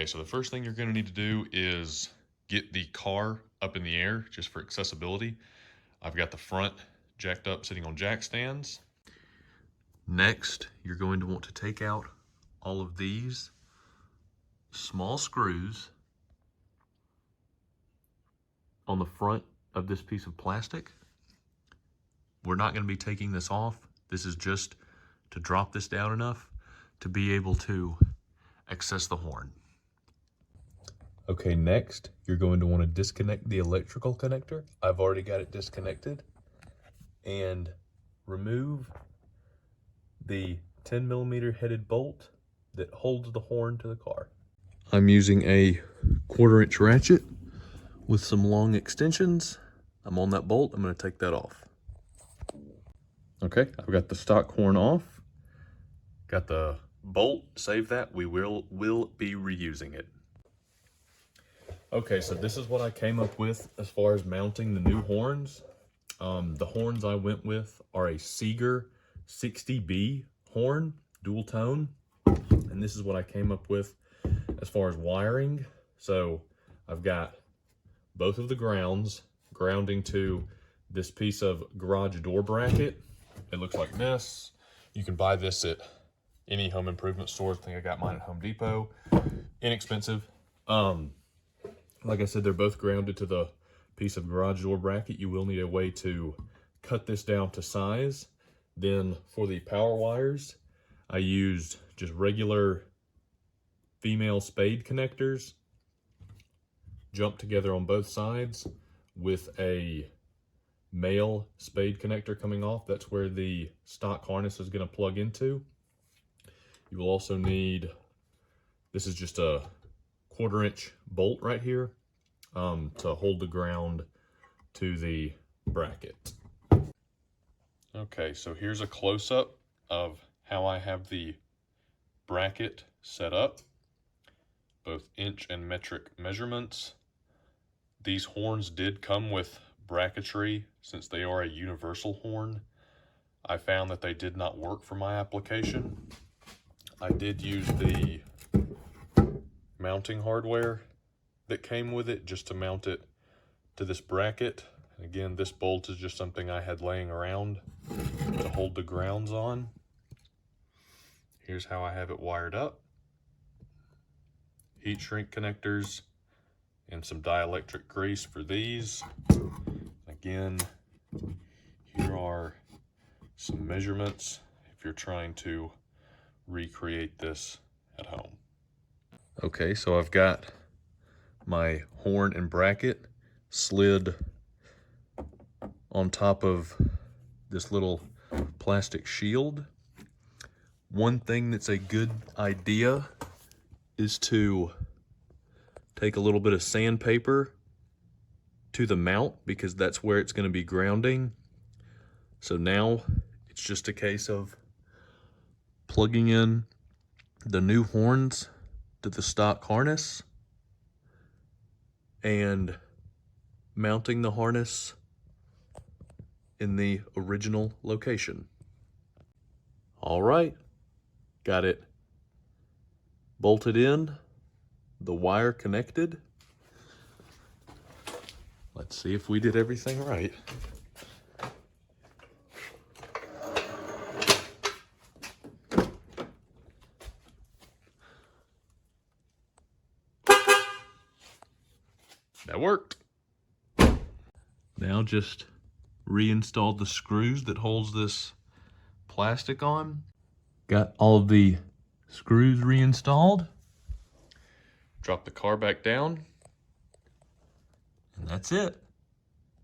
Okay, so the first thing you're going to need to do is get the car up in the air just for accessibility. I've got the front jacked up, sitting on jack stands. Next, you're going to want to take out all of these small screws on the front of this piece of plastic. We're not going to be taking this off. This is just to drop this down enough to be able to access the horn. Okay, next, you're going to want to disconnect the electrical connector. I've already got it disconnected. And remove the 10mm headed bolt that holds the horn to the car. I'm using a 1/4" ratchet with some long extensions. I'm on that bolt. I'm going to take that off. Okay, I've got the stock horn off. Got the bolt. Save that. We will be reusing it. Okay, so this is what I came up with as far as mounting the new horns. The horns I went with are a Seeger 60B horn, dual tone. And this is what I came up with as far as wiring. So I've got both of the grounding to this piece of garage door bracket. It looks like this. You can buy this at any home improvement store. I think I got mine at Home Depot. Inexpensive. Like I said, they're both grounded to the piece of garage door bracket. You will need a way to cut this down to size. Then for the power wires, I used just regular female spade connectors, jumped together on both sides with a male spade connector coming off. That's where the stock harness is going to plug into. You will also need, this is just a 1/4" bolt right here to hold the ground to the bracket. Okay, so here's a close-up of how I have the bracket set up, both inch and metric measurements. These horns did come with bracketry since they are a universal horn. I found that they did not work for my application. I did use the mounting hardware that came with it just to mount it to this bracket. And again, this bolt is just something I had laying around to hold the grounds on. Here's how I have it wired up. Heat shrink connectors and some dielectric grease for these. Again, here are some measurements if you're trying to recreate this at home. Okay, so I've got my horn and bracket slid on top of this little plastic shield. One thing that's a good idea is to take a little bit of sandpaper to the mount, because that's where it's going to be grounding. So now it's just a case of plugging in the new horns to the stock harness and mounting the harness in the original location. All right, got it bolted in, the wire connected. Let's see if we did everything right. That worked. Now just reinstall the screws that holds this plastic on. Got all of the screws reinstalled. Drop the car back down. And that's it.